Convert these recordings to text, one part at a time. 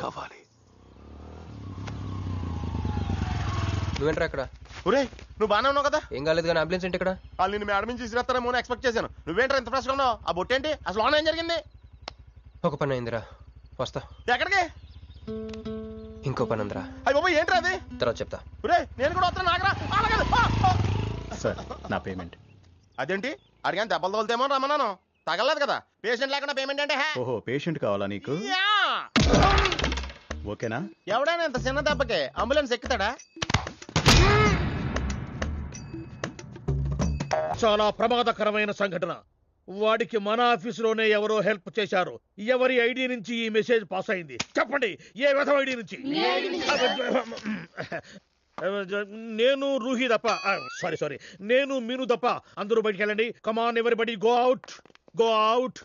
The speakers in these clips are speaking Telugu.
కావాలి. నువ్వేంట్రా అక్కడ? ఒరే నువ్వు బాగానే ఉన్నావు కదా? ఏం కాలేదు కానీ అంబులెన్స్ ఏంటి ఇక్కడ? వాళ్ళు నిన్ను మేడం నుంచి తీసుకురాస్తారేమో ఎక్స్పెక్ట్ చేశాను. నువ్వేంట్రా ఇంత ఫ్రెష్గా ఉన్నావు? ఆ బొట్టేంటి అసలు లోన ఏం జరిగింది? ఒక పని అయిందిరా, వస్తా. ఎక్కడికి? ఇంకో పని ఉందిరా. అయ్యి బాబు ఏంట్రా అది? తర్వాత చెప్తా. ఒరే నేను కూడా వస్తాను నాగరా. సార్ నా పేమెంట్. అదేంటి అడిగాను దెబ్బలు తోలుతేమో రమ్మన్నాను. తగలలేదు కదా. పేషెంట్ లేకుండా పేమెంట్ అంటే ఓహో పేషెంట్ కావాలా నీకు? ఓకేనా? ఎవడైనా ఇంత చిన్న దెబ్బకి అంబులెన్స్ ఎక్కుతాడా? చాలా ప్రమాదకరమైన సంఘటన. వాడికి మన ఆఫీసులోనే ఎవరో హెల్ప్ చేశారు. ఎవరి ఐడి నుంచి ఈ మెసేజ్ పాస్ అయింది చెప్పండి? ఏ విధం ఐడి నుంచి? నేను రూహి తప్ప, సారీ నేను మీను తప్ప అందరూ బయటికి వెళ్ళండి. Come on everybody go out, go out.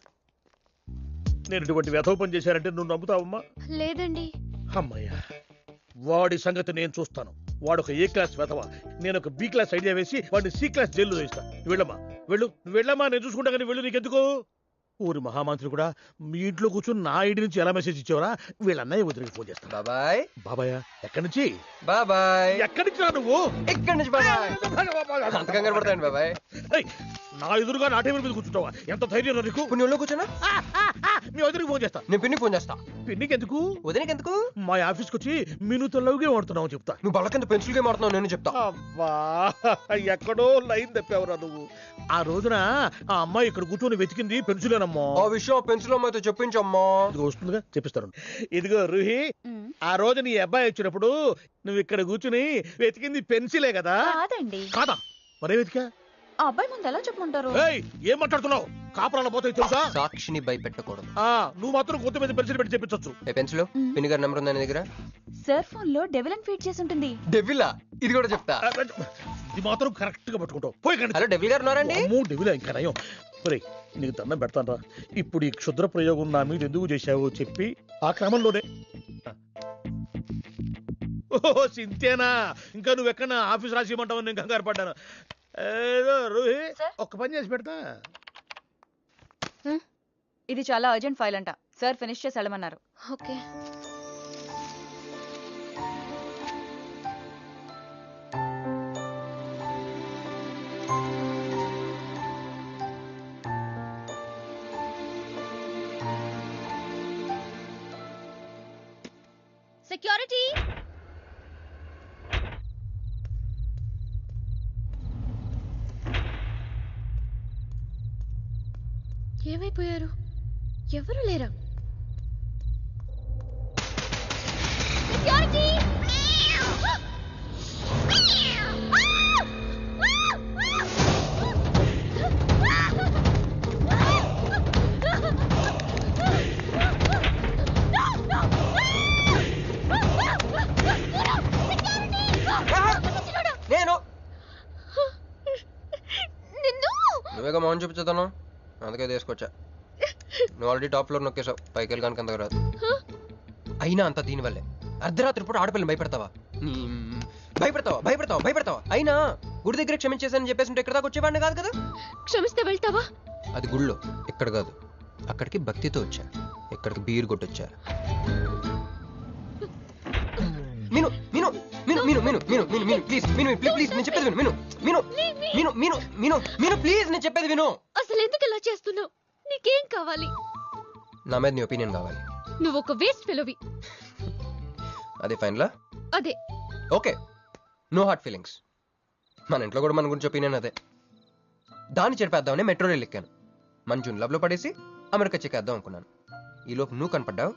నేను ఇటువంటి వ్యధవ పని చేశానంటే నువ్వు నమ్ముతావమ్మా? లేదండి. అమ్మయ్యా, వాడి సంగతి నేను చూస్తాను. వాడు ఒక ఏ క్లాస్ వెధవ, నేను ఒక బి క్లాస్ ఐడియా వేసి వాడిని సి క్లాస్ జైల్లో వేస్తా. వెళ్ళమ్మా వెళ్ళు, నువ్వు వెళ్ళమ్మా, నేను చూసుకుంటా. కానీ వెళ్ళు, నీకెందుకు? ఊరి మహామంత్రి కూడా మీ ఇంట్లో కూర్చొని నా ఐడి నుంచి ఎలా మెసేజ్ ఇచ్చావరా? వీళ్ళన్నయ్య వదిలికి ఫోన్ చేస్తాను. బాబాయ్. బాబాయ్ ఎక్కడి నుంచి? బాబాయ్ ఎక్కడి నుంచి రా నువ్వు? ఇక్కడి నుంచి బాబాయ్. అంత కంగారు పడతాయండి బాబాయ్. నా ఎదురుగా నా టేబుల్ మీద కూర్చుంటావా? ఎంత ధైర్యం నీకు? కొన్ని ఒళ్ళో కూర్చోనా? మీ వదిలికి ఫోన్ చేస్తా. నేను పిన్నికి ఫోన్ చేస్తా. పిన్నికి ఎందుకు? వదినకి ఎందుకు? మా ఆఫీస్కి వచ్చి మీనుతో లవ్గా వాడుతున్నావు చెప్తా. నువ్వు బళ్ళ కింద పెన్సిల్ గేమ్ ఆడుతున్నావు, నేను చెప్తా. అబ్బా ఎక్కడో లైన్ తప్పావురా నువ్వు. ఆ రోజున ఆ అమ్మాయి ఇక్కడ కూర్చొని వెతికింది పెన్సిలేనమ్మా. ఆ విషయం పెన్సిల్ అమ్మాయితో చెప్పించమ్మా. ఇదిగో వస్తుందిగా, చెప్పిస్తాను. ఇదిగో రూహి, ఆ రోజు నీ అబ్బాయి వచ్చినప్పుడు నువ్వు ఇక్కడ కూర్చుని వెతికింది పెన్సిలే కదా? కాదండి. కాదా? మరే వెతికా? ఆ అబ్బాయి ముందు ఎలా చెప్పమంటారు? ఏం మాట్లాడుతున్నావు? కాపురాల పోతాయి తెలుసా? సాక్షిని భయపెట్టకూడదు. నువ్వు మాత్రం కొత్త మీద పెన్సిల్ పెట్టి చెప్పించొచ్చు. ఏ పెన్సిల్? పిన్ని గారి నెంబర్ ఉందా నీ దగ్గర? సార్ ఫోన్ లో డెవిల్ అని ఫీడ్ చేసి ఉంటుంది. డెవిలా? ఇది కూడా చెప్తా. ఇది మాత్రం కరెక్ట్ గా పట్టుకుంటావు. పోయి. హలో డెవిల్ గారు ఉన్నారండి? డెవిల్ ఇంకా నయం. నీకు దండం పెడతాను. ఇప్పుడు ఈ క్షుద్ర ప్రయోగం నా మీద ఎందుకు చేశావో చెప్పి ఆ క్రమంలోనే. ఓహో సింతేనా? ఇంకా నువ్వెక్కడ ఆఫీస్ రాసిమంటావు? నేను కంగారు పడ్డాను. ఏదో రూహి ఒక్క పని చేసి పెడతా. ఇది చాలా అర్జెంట్ ఫైల్ అంట. సార్ ఫినిష్ చేసి వెళ్ళమన్నారు. ఓకే. సెక్యూరిటీ. ఏమైపోయారు? ఎవరు లేరా? సెక్యూరిటీ. నేను నువ్వేగా మౌన్ చూపించుతాను, అందుకే తీసుకొచ్చా. నువ్వు ఆల్రెడీ టాప్ ఫ్లోర్ నొక్కేసావు, పైకి వెళ్ళడానికి అంతగా రాదు. అయినా అంత దీనివల్లే అర్ధరాత్రి పూట ఆడపిల్లని భయపెడతావా? భయపెడతావా? అయినా గుడి దగ్గర క్షమించేసానని చెప్పేసి ఉంటే ఇక్కడ దాకా వచ్చేవాడిని కాదు కదా. క్షమిస్తే వెళ్తావా? అది గుళ్ళో, ఇక్కడ కాదు. అక్కడికి భక్తితో వచ్చా, ఇక్కడికి బీర్ కొట్టొచ్చా. మీను మీను మీను మీను మీను మీను మీను మీను ప్లీజ్ మీను ప్లీజ్ నేను చెప్పేది విను. మీను మీను మీను మీను మీను ప్లీజ్ నేను చెప్పేది విను. అసలు ఎందుకు ఇలా చేస్తున్నావు? నీకేం కావాలి? నా మీద నీ ఒపీనియన్ కావాలి. నువ్వు ఒక వేస్ట్ ఫెలోవి. అదే ఫైనలా? అదే. Okay, no heart feelings. మన ఇంట్లో కూడా మన గురించి ఒపీనియన్ అదే. దాన్ని చెరిపేద్దామని మెట్రో రైల్ ఎక్కాను. మంజుని లవ్లో పడేసి అమెరికా చెక్కేద్దాం అనుకున్నాను. ఈలోపు నువ్వు కనపడ్డావు,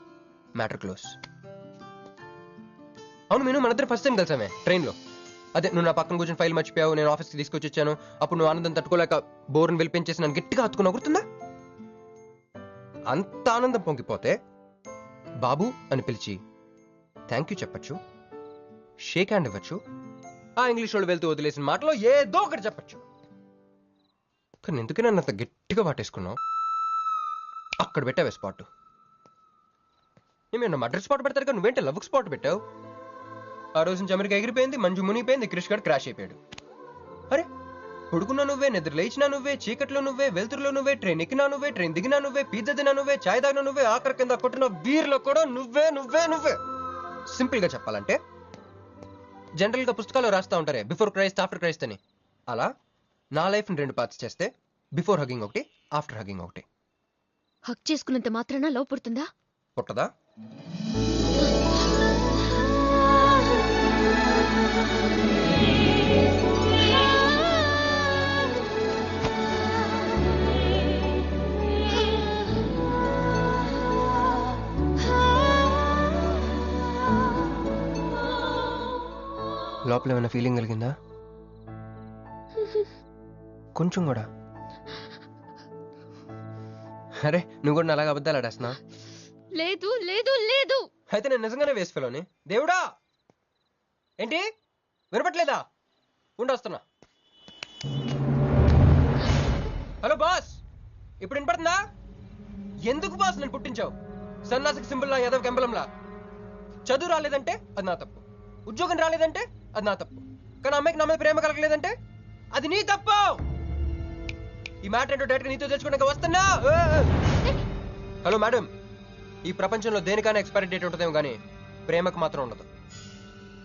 మ్యాటర్ క్లోజ్. అవును మీను, మన ఇద్దరు ఫస్ట్ టైం కలిసామే ట్రైన్లో. అదే నువ్వు నా పక్కన కూర్చొని ఫైల్ మర్చిపోయావు, నేను ఆఫీస్కి తీసుకొచ్చి వచ్చాను. అప్పుడు నువ్వు ఆనందం తట్టుకోలేక బోర్ని వెళ్ళిపించేసి నన్ను గట్టిగా హత్తుకున్నావు, గుర్తుందా? అంత ఆనందం పొంగిపోతే బాబు అని పిలిచి థ్యాంక్ యూ చెప్పచ్చు, షేక్ హ్యాండ్ ఇవ్వచ్చు, ఆ ఇంగ్లీష్ వాళ్ళు వెళ్తూ వదిలేసిన మాటలో ఏదో ఒకటి చెప్పచ్చు. కానీ ఎందుకు నన్ను అంత గట్టిగా వాటేసుకున్నావు? అక్కడ పెట్టావే స్పాట్. ఏమైనా మర్డర్ స్పాట్ పెడతారు కదా, నువ్వేంటే లవ్ స్పాట్ పెట్టావు. ఆ రోజు నుంచి అమెరికా ఎగిరిపోయింది, మంజు మునిగిపోయింది, క్రిష్ గారు క్రాష్ అయిపోయాడు. అరే పడుకున్నా నువ్వే, నిద్ర లేచినా నువ్వే, చీకట్లో నువ్వే, వెలుతురులో నువ్వే, ట్రైన్ ఎక్కినా నువ్వే, ట్రైన్ దిగినా నువ్వే, పిజ్జా తినా నువ్వే, చాయ్ తాగినా నువ్వే, ఆఖరి కింద కొట్టిన బీర్లో కూడా నువ్వే నువ్వే నువ్వే. సింపుల్ గా చెప్పాలంటే జనరల్ గా పుస్తకాలు రాస్తా ఉంటారే బిఫోర్ క్రైస్ట్ ఆఫ్టర్ క్రైస్ట్ అని, అలా నా లైఫ్ ని 2 పార్ట్స్ చేస్తే బిఫోర్ హగింగ్ ఒకటి, ఆఫ్టర్ హగింగ్ ఒకటి. హక్ చేసుకున్నంత మాత్రాన లవ్ పుడుతుందా? పుట్టదా? లోపల ఏమైనా ఫీలింగ్ కలిగిందా? కొంచెం కూడా? అరే నువ్వు కూడా అలాగే అబద్ధాలు ఆడేస్తున్నా? లేదు లేదు లేదు. అయితే నేను నిజంగానే వేసుకెళ్ళని. దేవుడా ఏంటి వినపట్లేదా? ఉండొస్తున్నా. హలో బాస్, ఇప్పుడు వినపడుతుందా? ఎందుకు బాస్ నేను పుట్టించావు? సన్నాసికి సింబల్ లా, యాదవ్ కెంబలంలా. చదువు రాలేదంటే అది నా తప్పు, ఉద్యోగం రాలేదంటే అది నా తప్పు, కానీ అమ్మాయికి నా మీద ప్రేమ కలగలేదంటే అది నీ తప్పు. ఈ మ్యాటర్ ఏంటో డైరెక్ట్గా నీతో తెచ్చుకోవడానికి వస్తున్నా. హలో మేడం, ఈ ప్రపంచంలో దేనికైనా ఎక్స్పైరీ డేట్ ఉంటుందేమో కానీ ప్రేమకు మాత్రం ఉండదు.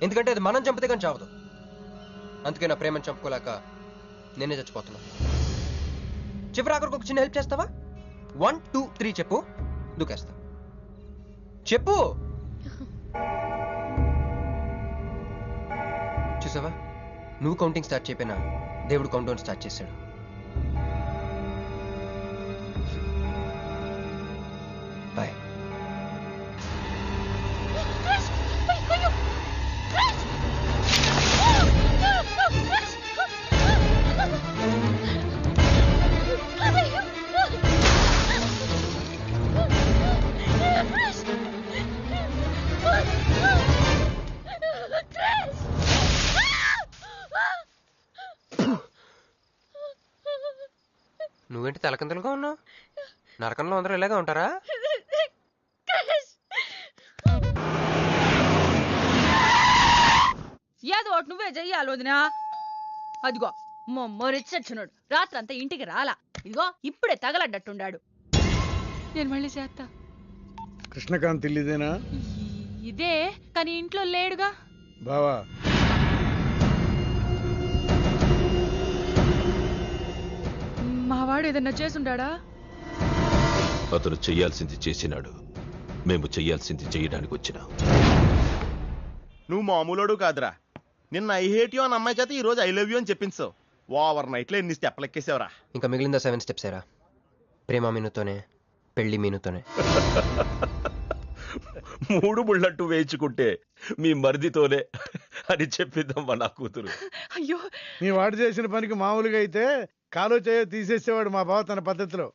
ఎందుకంటే అది మనం చంపితే కానీ చావదు. అందుకే నా ప్రేమను చంపుకోలేక నేనే చచ్చిపోతున్నా. చివరి ఆఖరికి ఒక చిన్న హెల్ప్ చేస్తావా? 1 2 3 చెప్పు, దూకేస్తా. చెప్పు. చూసావా, నువ్వు కౌంటింగ్ స్టార్ట్ చేయపోయినా దేవుడు కౌంట్ డౌన్ స్టార్ట్ చేశాడు. బాయ్. నువ్వేంటి తలకిందులుగా ఉన్నావు? నరకంలో అందరూ ఇలాగే ఉంటారా? ఏదో ఒకటి నువ్వే చెయ్యాలి వదినా. అదిగో మొరిచచ్చున్నాడు, రాత్రంతా ఇంటికి రాలా. ఇదిగో ఇప్పుడే తగలడ్డట్టుండాడు. నేను మళ్ళీ చేస్తా. కృష్ణకాంత్ ఇల్లుదేనా? ఇదే, కానీ ఇంట్లో లేడుగా. బావా, మావాడు ఏదన్నా చేసుండాడా? అతను చెయ్యాల్సింది చేసినాడు, మేము చెయ్యాల్సింది చేయడానికి వచ్చినా. నువ్వు మామూలుడు కాదురా. నిన్న ఐ హేట్ యూ అని అమ్మాయి చేత ఈ రోజు ఐ లవ్ యూ అని చెప్పించావు. ఓవర్ నైట్ లో ఎన్ని స్టెప్లు ఎక్కేసావురా. ఇంకా మిగిలిందా 7 స్టెప్స్ ఏరా? ప్రేమ మీనుతోనే, పెళ్లి మీనుతోనే. 3 ముళ్ళట్టు వేయించుకుంటే మీ మరిదితోనే అని చెప్పిద్దమ్మా నా కూతురు. అయ్యో, మీ వాడు చేసిన పనికి మామూలుగా అయితే కాలో చేయో తీసేసేవాడు మా బావ తన పద్ధతిలో.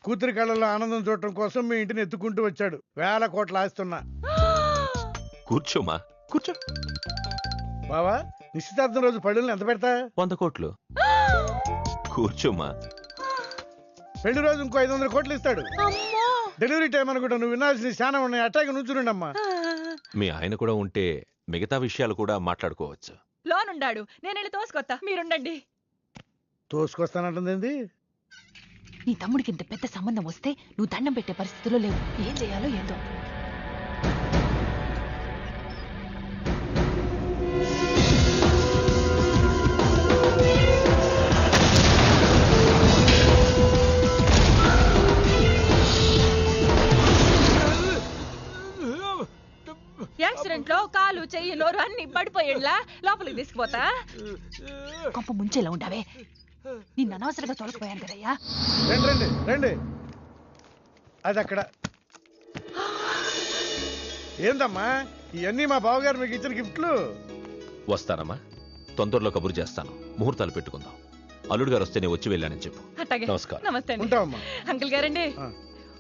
కూతురి కళ్ళలో ఆనందం చూడటం కోసం మీ ఇంటిని ఎత్తుకుంటూ వచ్చాడు. 1000 కోట్లు ఆస్తున్నా. కూర్చోమా, కూర్చో. బావా, నిశ్చితార్థం రోజు పళ్ళుల్ని ఎంత పెడతా? 100 కోట్లు. కూర్చోమా. పెళ్లి రోజు ఇంకో 500 కోట్లు ఇస్తాడు. డెలివరీ టైం అనుకుంటా, నువ్వు వినాల్సిన చాలా ఉన్నాయి. అట్టాగే నుంచుండమ్మా. మీ ఆయన కూడా ఉంటే మిగతా విషయాలు కూడా మాట్లాడుకోవచ్చు. లోనుండాడు, నేను వెళ్ళి తోసుకొత్తా, మీరుండండి. తోసుకొస్తానంటుంది. నీ తమ్ముడికి ఇంత పెద్ద సంబంధం వస్తే నువ్వు దండం పెట్టే పరిస్థితిలో లేవు. ఏం చేయాలో ఏందో. యాక్సిడెంట్ లో కాలు, చెయ్యి, నోరు అన్ని పడిపోయేలా లోపలికి తీసుకుపోతా. కొంప ముంచేలా ఉండవే. నిన్ను అనవసరంగా తోలకపోయాను కదయ్యా. రండి రండి రండి. అది అక్కడ. ఏందమ్మా ఇవన్నీ మా బావగారు మీకు ఇచ్చిన గిఫ్ట్లు? వస్తానమ్మా, తొందరలో కబురు చేస్తాను. ముహూర్తాలు పెట్టుకుందాం. అల్లుడు గారు వస్తే నేను వచ్చి వెళ్ళానని చెప్పు. అట్టాగే. నమస్కారం. నమస్తే అండి. ఉంటావమ్మా. అంకుల్ గారండి,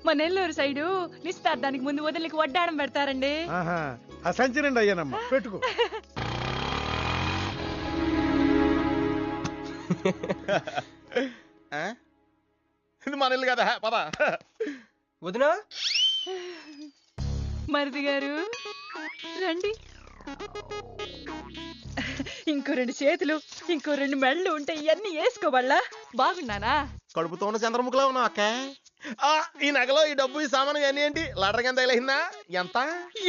మా నెల్లూరు సైడు నిశ్చితార్థానికి ముందు వదిలికి వడ్డాడం పెడతారండి. ఆహా, ఆ సంచి నిండి అయ్యానమ్మా, పెట్టుకో. ఇది మన ఇల్లు కదా, పద. వదినా, మరిది గారు రండి. ఇంకో 2 చేతులు, ఇంకో 2 మెళ్ళు ఉంటే ఇవన్నీ వేసుకోవాలా? బాగున్నానా? కడుపుతో ఉన్న చంద్రముఖిలో ఉన్నావు అక్క. ఈ నగలో ఈ డబ్బు ఈ సామాను ఇవన్నీ ఏంటి లడర్ కింద తగిలిందా? ఎంత?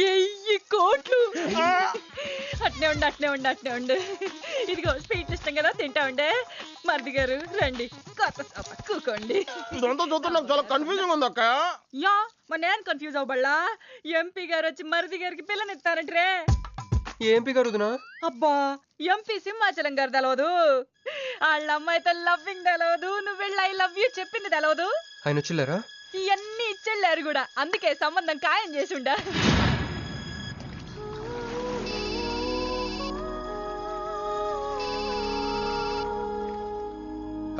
1000 కోట్లు. అట్నే ఉండు. ఇదిగో స్వీట్ ఇష్టం కదా, తింటా ఉండే. మరిది గారు రండి, కొత్త సోఫా కూకోండి. ఇదంతా చూస్తే నాకు చాలా కన్ఫ్యూజింగ్ ఉంది అక్క. యా మరి నేను కన్ఫ్యూజ్ అవ్వబల్లా. ఎంపీ గారు వచ్చి మరిది గారికి పిల్లనిస్తారంటే. ఏంపి గారుదునా? అబ్బా, ఎంపీ సింహాచలం గారు తెలవదు, వాళ్ళ అమ్మాయితో లవ్వింగ్ తెలవదు, నువ్వు వెళ్ళి ఐ లవ్ యూ చెప్పింది తెలవదు. ఆయన వచ్చిల్లారా? ఇవన్నీ ఇచ్చెళ్ళారు కూడా, అందుకే సంబంధం ఖాయం చేసుండా.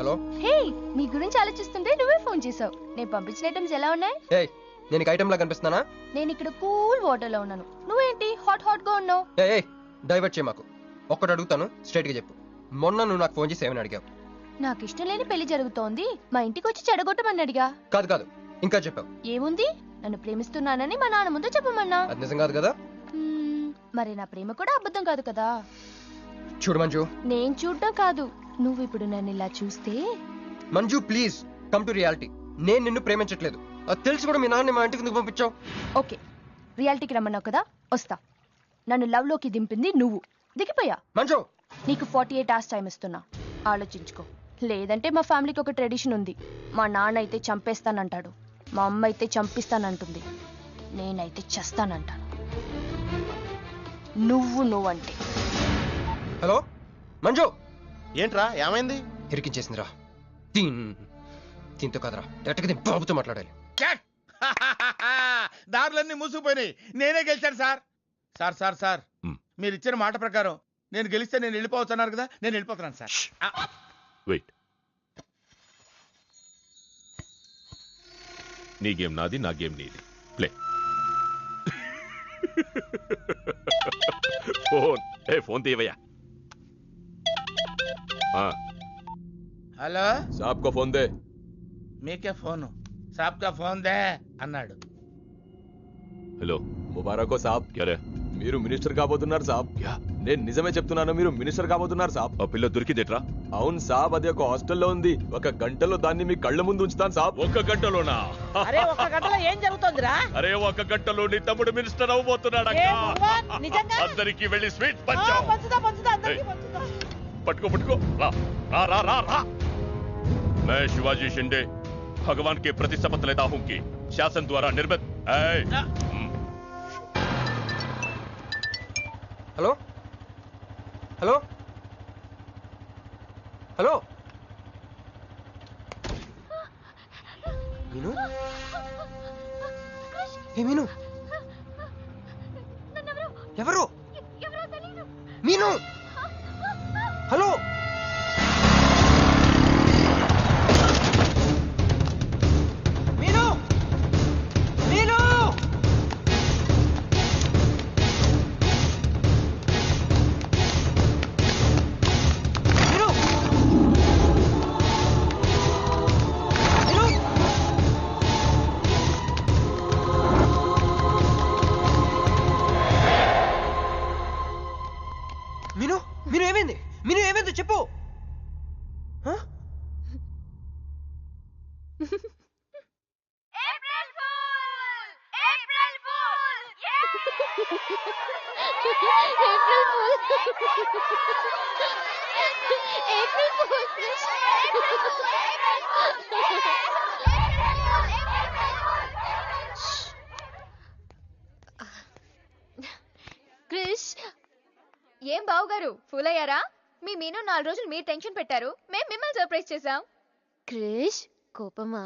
హలో. హే, నీ గురించి ఆలోచిస్తుంటే నువ్వే ఫోన్ చేసావు. నేను పంపించిన ఐటమ్స్ ఎలా ఉన్నాయి? ఏయ్, నేను ఐటమ్ లా కనిపిస్తున్నానా? నేను ఇక్కడ కూల్ వాటర్ లో ఉన్నాను, నువ్వేంటి హాట్ గా ఉన్నావు? ఏయ్ డైవర్ట్ చేయ మాకు. ఒక్కటి అడుగుతాను, స్ట్రైట్ గా చెప్పు. మొన్న నువ్వు నాకు ఫోన్ చేసి ఏమని అడిగావు? నాకు ఇష్టం లేని పెళ్లి జరుగుతోంది, మా ఇంటికి వచ్చి చెడగొట్టమని అడిగా. కాదు, ఇంకా చెప్పావు. ఏముంది, నన్ను ప్రేమిస్తున్నానని మా నాన్న ముందు చెప్పమన్నా. అది నిజం కాదు కదా? మరి నా ప్రేమ కూడా అబద్ధం కాదు కదా? చూడు మంజు. నేను చూడడం కాదు, నువ్వు ఇప్పుడు నన్ను ఇలా చూస్తే. Manju please come to reality. నేను నిన్ను ప్రేమించట్లేదు, అది తెలిసి కూడా మీ నాన్న మా ఇంటికి ఎందుకు పంపించావు? ఓకే, రియాలిటీకి రమ్మన్నావు కదా, వస్తా. నన్ను లవ్ లోకి దింపింది నువ్వు, దిగిపోయా. మంజు, నీకు 48 hours టైం ఇస్తున్నా, ఆలోచించుకో. లేదంటే మా ఫ్యామిలీకి ఒక ట్రెడిషన్ ఉంది, మా నాన్న అయితే చంపేస్తానంటాడు, మా అమ్మ అయితే చంపిస్తానంటుంది, నేనైతే చస్తానంటాను. నువ్వంటే. హలో మంజు. ఏంట్రా ఏమైంది? ఇరికించేసిందిరా. దీంతో కదరా, డైరెక్ట్గా బాబుతో మాట్లాడాలి. దారులన్నీ మూసుకుపోయినాయి, నేనే గెలిచాను సార్. సార్ మీరు ఇచ్చిన మాట ప్రకారం నేను గెలిస్తే నేను వెళ్ళిపోవచ్చు అన్నారు కదా, నేను వెళ్ళిపోతున్నాను సార్. వెయిట్. నీ గేమ్ నాది, నా గేమ్ నీది. ప్లే. ఫోన్ తీవయ్యా. హలో, సాబ్ కో ఫోన్ దే. మీకే ఫోను, సాబ్ కా ఫోన్ దే అన్నాడు. హలో. ముబారకో సాబ్. క్యారే? మీరు మినిస్టర్ కాబోతున్నారు సాబ్. నేను నిజమే చెప్తున్నాను, మీరు మినిస్టర్ కాబోతున్నారు సాబ్. ఆ పిల్ల దొరికిందేట్రా? అవును సాబ్, అది ఒక హాస్టల్లో ఉంది. 1 గంటలో దాన్ని మీ కళ్ళ ముందు ఉంచుతాను సాబ్. 1 గంటలోనా? అరే 1 గంటలో ఏం జరుగుతోందిరా? అరే 1 గంటలో నీ తమ్ముడు మినిస్టర్ అవ్వబోతున్నాడు. నిజంగా? అందరికి వెళ్ళి స్వీట్ పంచాం. పంచుదా, అందరికీ పంచుదా. पटको रा रा रा रा रा। मैं शिवाजी शिंदे भगवान के प्रति शपथ लेता हूं कि शासन द्वारा निर्मित हेलो हेलो हेलो मीनू हे मीनू ఎవరు మీను హలో మీను మీను మీను మీను ఏమైంది మీను ఏమైంది చెప్పు క్రిష్, ఏం బావుగారు ఫూల్ అయ్యారా? మీ మీను 4 రోజులు మీరు టెన్షన్ పెట్టారు, మేము మిమ్మల్ని సర్ప్రైజ్ చేసాం. క్రిష్ కోపమా?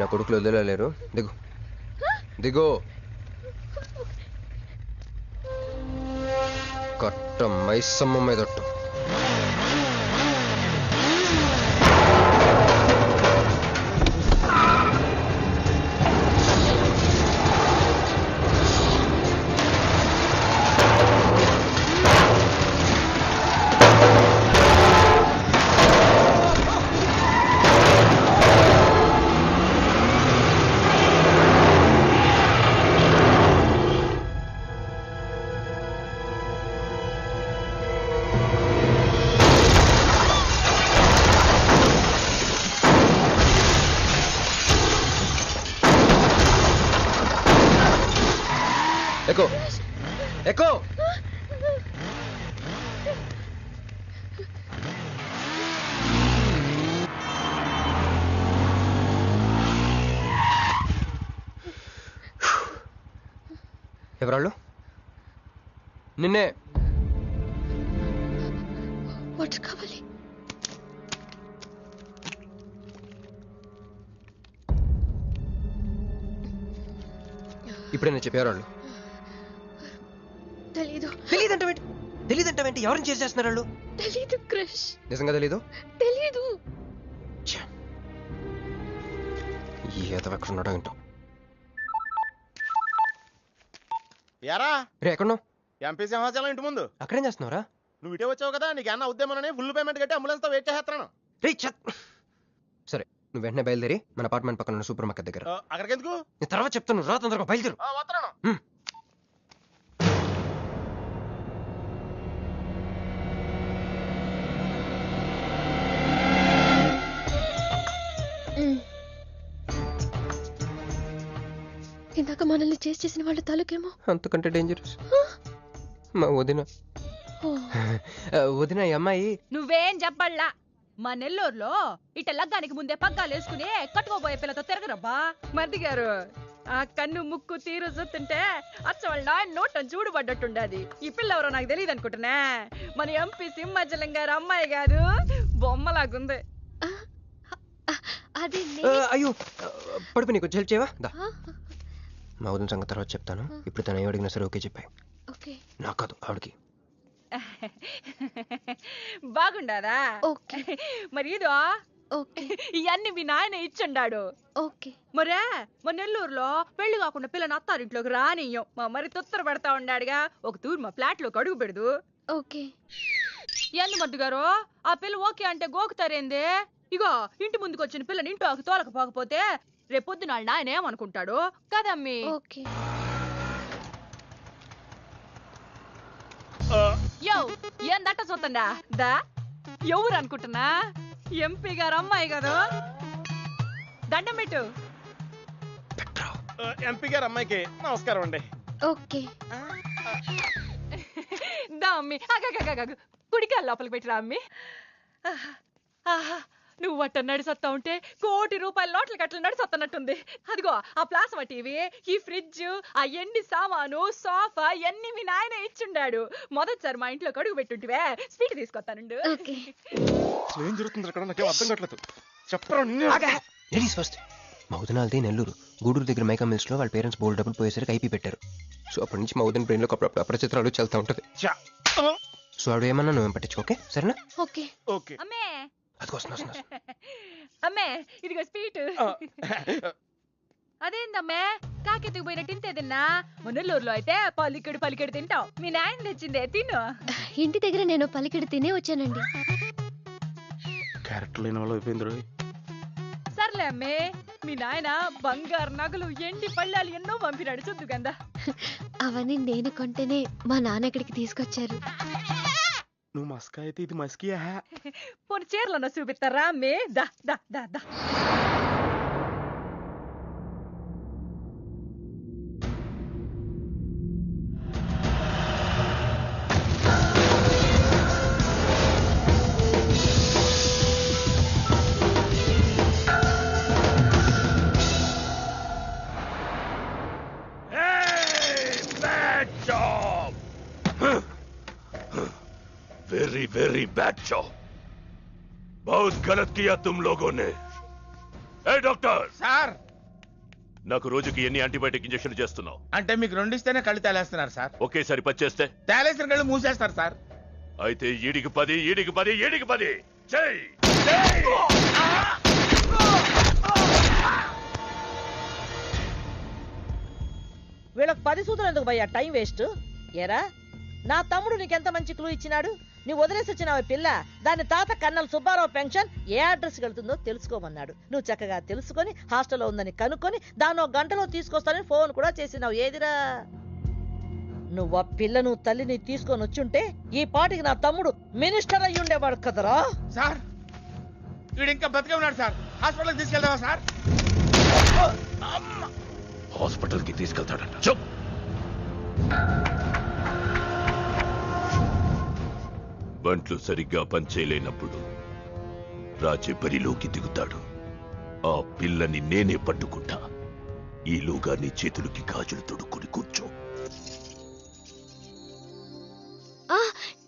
నా కొడుకులు వదిలేలేరు. దిగు దిగు. కట్ట మైసమ్మ మీదట్టు. ఎక్కు ఎక్కు. ఎవరాళ్ళు? నిన్నే. వాటర్ కావాలి. ఇప్పుడే నేను చెప్పేవాళ్ళు. తెలీదు. తెలీదంటే ఎవరిని చేసేస్తున్నారు వాళ్ళు? తెలీదు క్రష్. నిజంగా తెలీదు? తెలీదు. ఏదో ఎక్కడున్నాడో ఏంటో. యారా రే ఎక్కడున్నావు? ఎంపీ సింహాచలం ఇంటి ముందు. అక్కడేం చేస్తున్నావురా? నువ్వు ఇటే వచ్చావు కదా, నీకు అన్న ఉద్యమనని ఫుల్ పేమెంట్ కట్టి అంబులెన్స్ తో వెయిట్ చేస్తున్నాను. రే సరే, నువ్వు వెంటనే బయలుదేరి మన అపార్ట్మెంట్ పక్కన ఉన్న సూపర్ మార్కెట్ దగ్గర. అక్కడికి ఎందుకు? నేను తర్వాత చెప్తాను, రా తొందరగా బయలుదేరు. వస్తున్నాను. ఇందాక మనల్ని చేసిన వాళ్ళ తాలూకేమో అంతకంటే డేంజరస్ మా వదిన. వదిన ఈ అమ్మాయి. నువ్వేం చెప్పల్లా. మా నెల్లూరులో ఇట లగ్గానికి ముందే పగ్గాలు వేసుకుని కట్టుకోబోయే పిల్లతో తిరగరబ్బా. మరిది గారు, ఆ కన్ను ముక్కు తీరు చూస్తుంటే అచ్చ వాళ్ళ నాయన నోట చూడుబడ్డట్టుండది. ఈ పిల్ల ఎవరో నాకు తెలియదు అనుకుంటున్నా. మన ఎంపీ సింహాచలం గారు అమ్మాయి కాదు, బొమ్మలాగుంది. అయ్యో పడుపు, నీకు హెల్ప్ చేయవా? మా వదిన సంగతి తర్వాత చెప్తాను. ఇప్పుడు తను అడిగినా సరే ఓకే చెప్పాయి. నాకు కాదు, ఆవిడకి. బాగుండాదా? మరి ఇదో ఇవన్నీ మీ నాయన ఇచ్చుండాడు. మరే మా నెల్లూరులో పెళ్లి కాకుండా పిల్లని అత్తారింట్లోకి రానియ్యం. మా మరి తొత్తర పెడతా ఉండాడుగా. ఒక తూరు మా ఫ్లాట్ లోకి అడుగు పెడదు. ఎందు మద్దు గారు, ఆ పిల్ల ఓకే అంటే గోకుతారేంది? ఇగో ఇంటి ముందుకు వచ్చిన పిల్లని ఇంటి తోలకపోకపోతే రేపొద్దున ఆయన ఏమనుకుంటాడు కదమ్మీ? యో ఏం దట్ట చూస్తుందా? దా ఎవరు అనుకుంటున్నా? ఎంపీ గారు అమ్మాయి కదా. దండం పెట్టు. ఎంపీ గారు అమ్మాయికి నమస్కారం అండి. దా అమ్మి, కుడికాయ లోపలికి పెట్టిరా అమ్మి. నువ్వు అట్ట నడిసొత్తా ఉంటే ₹1 కోటి నోట్లకి అట్లా నడిసొత్తనట్టుంది. అదిగో ఆ ప్లాస్మా టీవీ, ఈ ఫ్రిడ్జ్, ఆ ఎన్ని సామాను, సోఫా ఎన్ని మీ నాయన ఇచ్చుండాడు. మొదటిసారి మా ఇంట్లో అడుగు పెట్టుంటివే, స్వీట్ తీసుకొస్తానుండు. ఏం జరుగుతుంది అక్కడ? నాకేం అర్థం కావట్లేదు. చెప్పరా. ఫస్ట్ మా వదినాలది నెల్లూరు. గూడూరు దగ్గర మైకా మిల్స్ లో వాళ్ళ పేరెంట్స్ బోల్డ్ డబ్బులు పోయేసరికి ఐపీ పెట్టారు. సో అప్పటి నుంచి మా వదిన బ్రెయిన్ లో అప్పుడప్పుడు అపరిచిత్రాలు చల్తా ఉంటది. సో ఆవిడ ఏమన్నా నువ్వేం పట్టించుకో, ఓకే? సరేనా? అమ్మే అది వస్తున్నా. అమ్మే ఇదిగో స్వీట్. అదేందమ్మే కాకెత్తుకు పోయినట్టు ఇంతే తిన్నా? మునల్లూరులో అయితే పలికెడు తింటావు. మీ నాయన తెచ్చిందే తిను. ఇంటి దగ్గర నేను పలికెడు తినే వచ్చానండి. క్యారెక్టర్ లేని వాళ్ళు అయిపోయింది. సర్లే అమ్మే, మీ నాయన బంగారు నగలు, ఎండి పళ్ళాలు ఎన్నో పంపినాడు చూద్దు గందా. అవన్నీ నేను కొంటేనే మా నాన్న ఇక్కడికి తీసుకొచ్చారు. నువ్వు మస్కా అయితే ఇది మస్కియా? పోనీ చీరలన్నా చూపిస్తారా అమ్మే? దా దా దా దా. Very very bad job. बहुत गलत किया तुम लोगों ने. ए डॉक्टर, సార్ నాకు రోజుకి ఎన్ని యాంటీబయాటిక్ ఇంజెక్షన్ చేస్తున్నావు? అంటే మీకు 2 ఇస్తేనే కళ్ళు తేలేస్తున్నారు సార్. ఒకేసారి పచ్చేస్తే తేలేసిన కళ్ళు మూసేస్తారు సార్. అయితే ఈడికి 10 ఈడికి 10 ఈడికి 10 చెయ్. వీళ్ళకి 10 సూత్రం ఎందుకు భయ్యా టైం వేస్ట్? ఏరా నా తమ్ముడు నీకెంత మంచి క్లూ ఇచ్చినాడు. నువ్వు వదిలేసి వచ్చినావు పిల్ల, దాని తాత కన్నల సుబ్బారావు పెన్షన్ ఏ అడ్రస్ వెళ్తుందో తెలుసుకోమన్నాడు. నువ్వు చక్కగా తెలుసుకొని హాస్టల్లో ఉందని కనుక్కొని దాన్ని 1 గంటలో తీసుకొస్తానని ఫోన్ కూడా చేసినావు. ఏదిరా నువ్వు ఆ పిల్లను తల్లిని తీసుకొని వచ్చుంటే ఈ పాటికి నా తమ్ముడు మినిస్టర్ అయ్యి ఉండేవాడు కదరా. సార్ వీడు ఇంకా బతికే ఉన్నాడు సార్. హాస్పిటల్కి తీసుకెళ్దామా సార్? హాస్పిటల్ కి తీసుకెళ్తాడంట. చెప్. బంట్లు సరిగ్గా పనిచేయలేనప్పుడు రాజే బరిలోకి దిగుతాడు. ఆ పిల్లని నేనే పట్టుకుంటా. ఈలోగా నీ చేతులకి గాజులు తొడుక్కుని కూర్చో.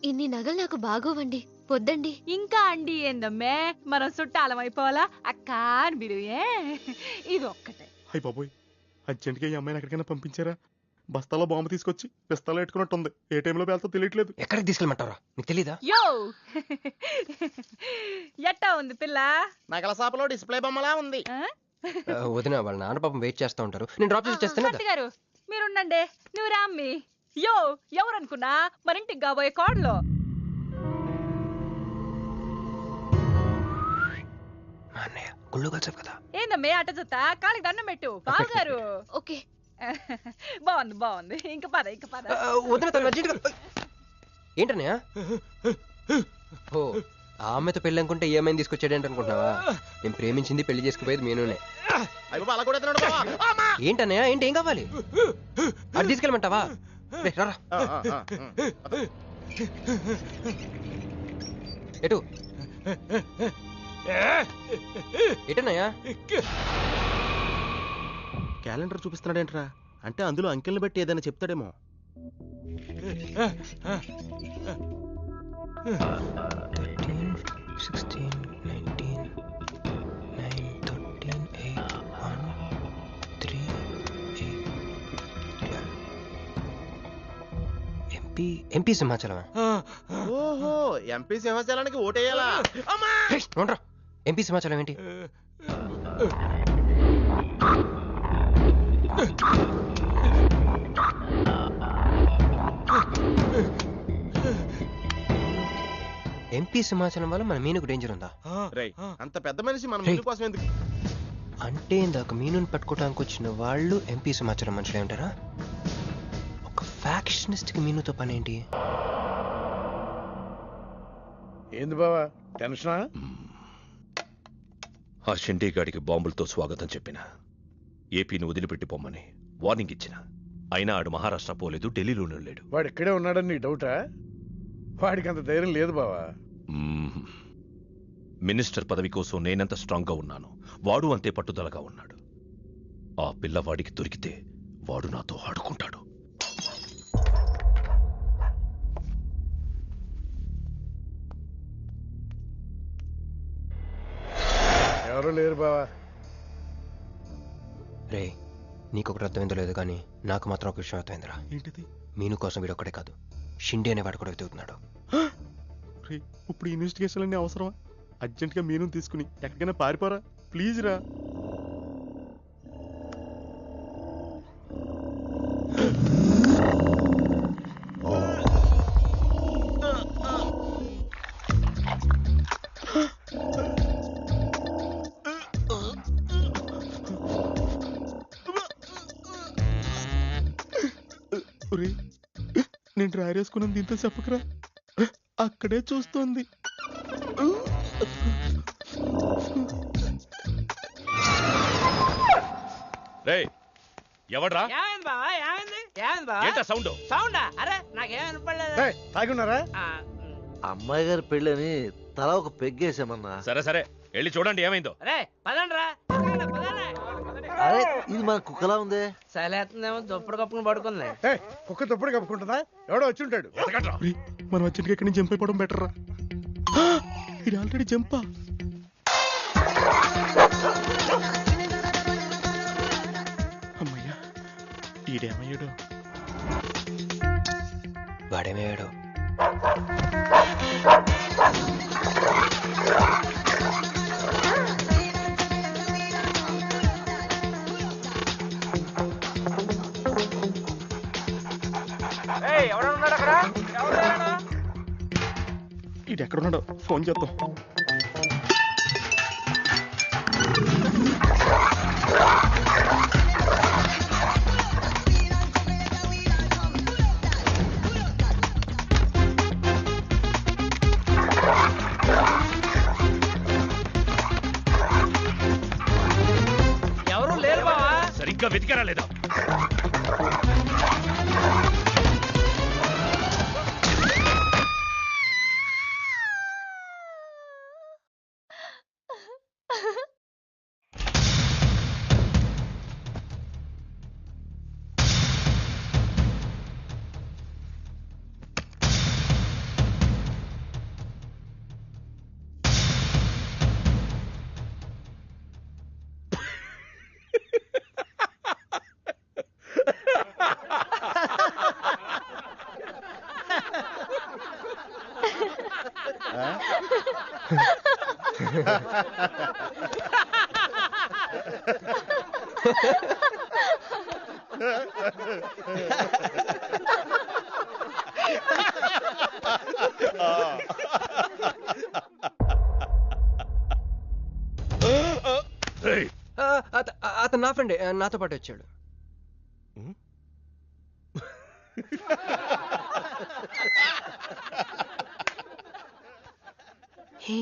ఇన్ని నగలు నాకు బాగోవండి, పొద్దండి. ఇంకా అండి ఏందమ్మే, మనం చుట్టాలం అయిపోవాలా అక్క అని బిరువే. ఇది ఒక్కటే. అయ్యి బాబోయ్, అర్జెంట్గా ఈ అమ్మాయిని ఎక్కడికైనా పంపించారా? బస్తాలో బాంబు తీసుకొచ్చి పిస్తాలో పెట్టుకున్నట్టుంది. ఏ టైంలో వెళ్తా తెలియట్లేదు. ఎక్కడికి తీసుకెళ్ళమంటారా? నీకు తెలీదా? యో ఎట్టా ఉంది పిల్ల? నగల షాపులో డిస్ప్లే బొమ్మలా ఉంది. వదిన వాళ్ళ నాన్న పాపం వెయిట్ చేస్తూ ఉంటారు. నేను డ్రాప్ చేసి చేస్తాను. మూర్తి గారు మీరుండండి. నువ్వు రామ్మి. యో ఎవరనుకున్నా మరింటికి కాబోయే కోడలో. అన్నయ్య గుళ్ళు కలిసావు కదా. ఏందమ్మే అట చూస్తా, కాలికి దండం పెట్టు. బాబు గారు ఓకే. బాగుంది బాగుంది. ఇంక పద ఇంక పద. వదిన తను అర్జెంట్గా. ఏంటన్నయ్య? ఓ ఆ అమ్మాయితో పెళ్ళి అనుకుంటే ఈ అమ్మాయిని తీసుకొచ్చాడేంటి అనుకుంటున్నావా? నేను ప్రేమించింది పెళ్లి చేసుకుపోయేది మీనునే. ఏంటన్నయ్య? ఏంటి ఏం కావాలి? అది తీసుకెళ్ళమంటావా? రారా. ఎటు ఎటన్నయ్యా? క్యాలెండర్ చూపిస్తున్నాడేంట్రా? అంటే అందులో అంకెల్ని బట్టి ఏదైనా చెప్తాడేమో. ఎంపీ సింహాచలం. ఓహో, ఎంపీ సింహాచలానికి ఓటేయాలా? ఎంపీ సింహాచలం ఏంటి? ఎంపీ సింహాచలం వల్ల మన మీనుకు డేంజర్ ఉందా? అంత పెద్ద మనిషి మన మీను కోసం ఎందుకు? అంటే ఇందాక మీనుని పట్టుకోవడానికి వచ్చిన వాళ్ళు ఎంపీ సింహాచలం మనుషులు ఏమంటారా? ఒక ఫ్యాక్షనిస్ట్ కి మీనుతో పని ఏంటి? ఏంది బావా టెన్షనా? ఆ షిండే గాడికి బాంబులతో స్వాగతం చెప్పిన, ఏపీని వదిలిపెట్టి పొమ్మని వార్నింగ్ ఇచ్చిన. అయినా ఆడు మహారాష్ట్ర పోలేదు, ఢిల్లీలోనే లేడు. వాడు ఇక్కడే ఉన్నాడని నీ డౌటా? వాడికి అంత ధైర్యం లేదు బావా. మినిస్టర్ పదవి కోసం నేనెంత స్ట్రాంగ్ గా ఉన్నాను, వాడు అంతే పట్టుదలగా ఉన్నాడు. ఆ పిల్లవాడికి దొరికితే వాడు నాతో ఆడుకుంటాడు. ఎవరు లేరు బావా. రే నీకొకటి అర్థమైందో లేదు కానీ నాకు మాత్రం ఒక విషయం అర్థమైందిరా. ఏంటిది? మీను కోసం వీడు ఒక్కడే కాదు, షిండే అనేవాడు కూడా వెతుకుతున్నాడు. ఇప్పుడు ఇన్వెస్టిగేషన్ అన్ని అవసరమా? అర్జెంట్ గా మీను తీసుకుని ఎక్కడికైనా పారిపోరా ప్లీజ్ రా. నేను డ్రైవర్ వేసుకున్నాను, దీంతో చెప్పకరా. అక్కడే చూస్తోంది. రేయ్ ఎవడ్రా? సౌండ్ సౌండా? అరే నాకేం వినపడలేదు. తాగున్నారా? అమ్మాయి గారి పెళ్ళని తల ఒక పెగ్గేసామన్నా. సరే సరే వెళ్ళి చూడండి ఏమైందో. అరే పదండ్రా. అరే ఇది మన కుక్కలా ఉంది. సలేతుందేమో దుప్పుడు కప్పుకుని పడుకుంది. కుక్క దుప్పుడు కప్పుకుంటుందా? ఎవడో వచ్చి ఉంటాడు. మనం అర్జెంట్ గా ఇక్కడి నుంచి జంప్ అయిపోవడం బెటర్ రా. ఇది ఆల్రెడీ జంపా. ఈడేమయ్యాడు? వాడేమయ్యాడు? ఈడెక్కడున్నాడు? ఫోన్ చేద్దాం. ఎవరు లేరు బావా. సరిగ్గా వెతికారా లేదా? అతను నా ఫ్రెండే, నాతో పాటు వచ్చాడు. హే,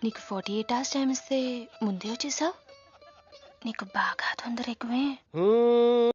నీకు 48 hours టైం ఇస్తే ముందే వచ్చేసావు. నీకు బాగా తొందర ఎక్కువే.